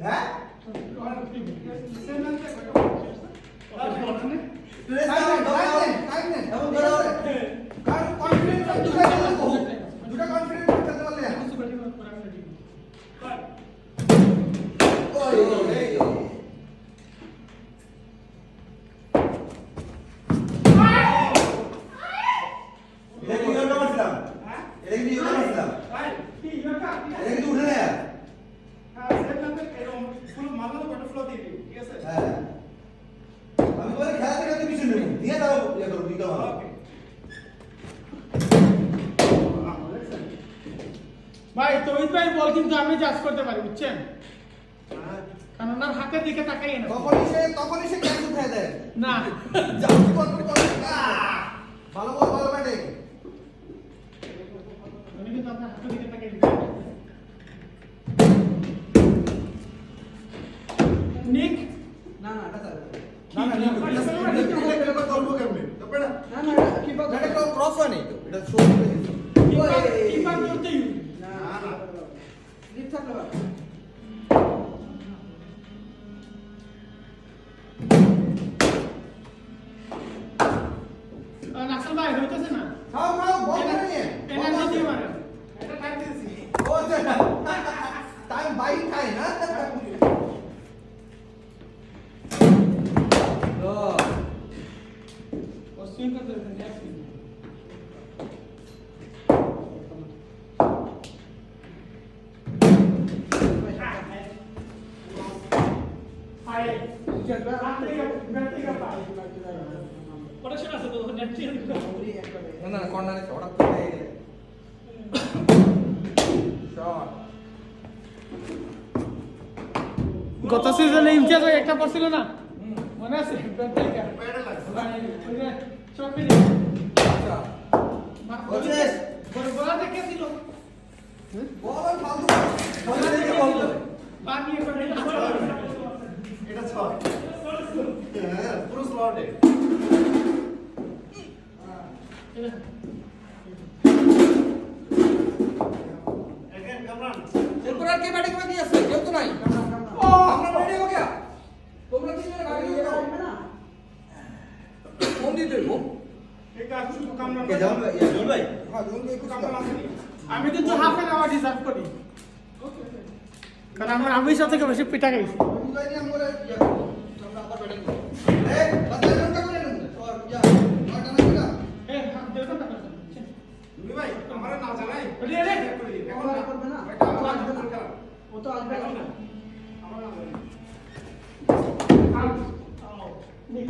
হ্যাঁ ভাই তৌহিদ ভাই বল কিন্তু আমি জাজ করতে পারি বুঝছেন কারণ ওনার হাতের দিকে তাকাই না তখনই সে ক্যাচ উঠায় দেয় না জাজ করতে পারে ভালো বল ভালো ব্যাটিং উনি কিন্তু আপনার হাতের দিকে তাকাই নিক না না এটা না না এটা গল্প কেমনে তবে না না না কি বল এটা তো ক্রস হয় নাই তো এটা শো কিপার করতেই না না লিপ থাকলে বা নাসল ভাই হইতেছে না খাও খাও বল করে নিয়ে পেনাল্টি দিয়ে মারে এটা টাইম দিয়েছি ও টাইম বাই খাই না ও সুইং করতে দেন নেক্সট না না কর্নারে হঠাৎ করে শট গত সিজনে ইমতিয়াজ ভাই একটা পড়ছিল না মনে আছে ব্যাটটাইকা চোখে আচ্ছা কোচেস বলা দেখে ছিল বল ফালতু বল থেকে বল করে বানিয়ে করে এটা ছয় হ্যাঁ পুরো স্লটে এরপর আর কে ব্যাটিং বাকি আছে কেউ তো নাই ও আমরা রেডি হয়ে গেয়া তোমরা কি জন্য গাড়ি নিয়ে যাও না ফোন দিতে দেবো কে যাও ভাই জল ভাই হ্যাঁ জোন কে একটু আমি কিন্তু হাফ এন আওয়ার ডিজার্ভ করি কারণ আমি সব থেকে বেশি পিটা খাইছি বুঝাই নি আমরা ইয়া করব আমরা আবার ব্যাটিং করব এই বাদা জনটা করে নেন সর যা নয়টা না কিনা এ হাত দেও না তুমি ভাই আমারে না জানাই রে রে এখন আর করবে না ও তো আসবে না আমার না জানি আউট নিক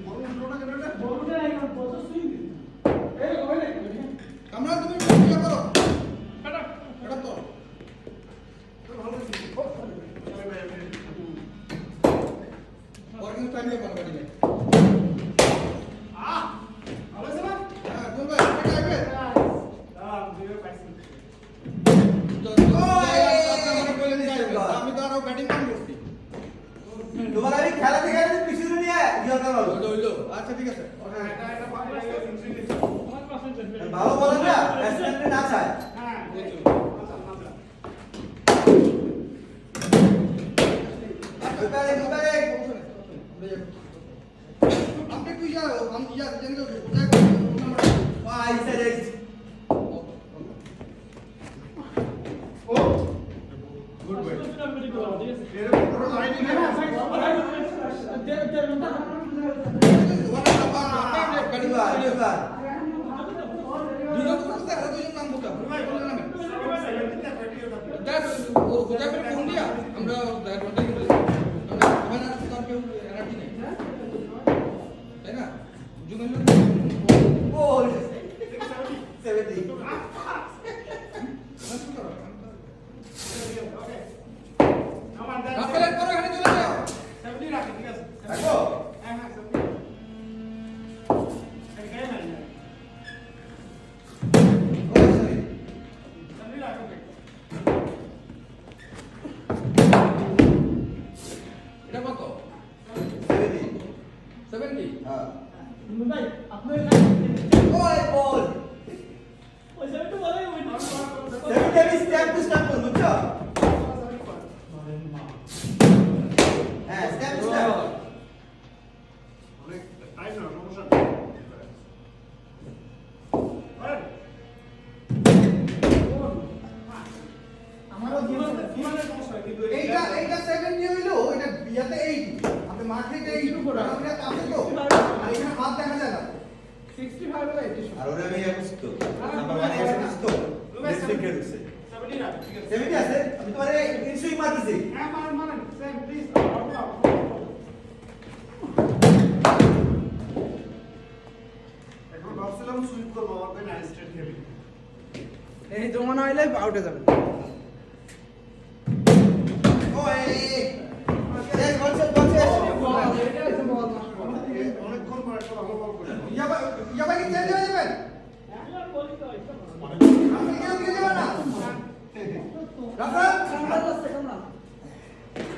বল উঠলো না কেন এটা বলতে নাই কোন বল সুইং এই ওই আমরা তুমি ইয়া করো কাটা এটা তো ওয়ার্কিং টাইম দিয়ে বল ব্যাটিং ভালো আছে না হ্যাঁ জল ভাই এটা আইবে দিবে পাইছি আমি তো আরো ব্যাটিং কম করছি তোমার আমি খেলা থেকে পিছনে নিয়ে ইয়া করো হইলো আচ্ছা ঠিক আছে এটা ভালো আছে আমার পার্সেন্টেজ ভালো বলে না ব্যাটসম্যান না চায় হ্যাঁ हमने कुछ यार हम यार जंगल Why said it? Oh, good boy. দুজন করতে আর দুজন নাম বলতে দ্যাট ও কোথায় করে ফোন দিয়া আমরা দ্যাট ওটা কি বলি আমরা ওখানে আর তার কেউ এনার্জি নেই তাই না জুমেল Ball. 70. রাফেলের পরে এখানে চলে যাও দেখো এটা কত 70. 70 হ্যাঁ ভাই আপনার ওই বল ওই সেটা তো বলাই ওই 70 আমি স্ট্যাপ টু স্ট্যাপ করব বুঝছো ফিমানের সমস্যা হয়, কিন্তু এইটা 70 হইলো, এটা ইয়াতে 80 আপনি মাঠে 80 করে আপনি কাছে তো আর এখানে হাত দেখা যায় না 65 হলে 80 আর ওরা আমি করছি তো নাম্বার 1 এসে করছি তো রেসপেক্ট করছে 70 না ঠিক আছে 70 আছে আমি তোমারে ইনসুই মারতেছি হ্যাঁ মারেন স্যার প্লিজ এখন ভাবছিলাম সুইপ করবো আমার কাছে নাইস স্ট্রেট হেভি এই জমানো হইলে আউটে যাবে ওই এই বলছে অনেকক্ষণ পর একটা ভালো বল করে ইয়াবা কি চেঞ্জ হয়ে যাবেন আপনি কেন দিয়ে যাবেন না রাফাল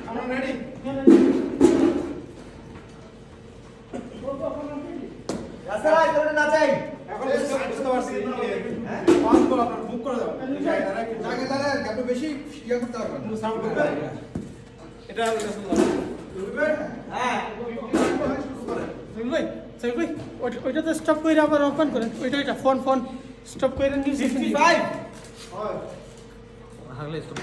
আমরা রেডি রাসেল আই তোরে না চাই এখন বুঝতে পারছি হ্যাঁ পাঁচ বল আপনার বুক করে দেবেন জায়গা দাঁড়া আপনি বেশি ইয়া করতে পারবেন সাউন্ড করবে এটা হ্যাঁ সাইফ ভাই ওইটা তো স্টপ করে আবার ওপেন করেন ওইটা ফোন স্টপ করে নিউজ 65 হয় হাগলে স্টপ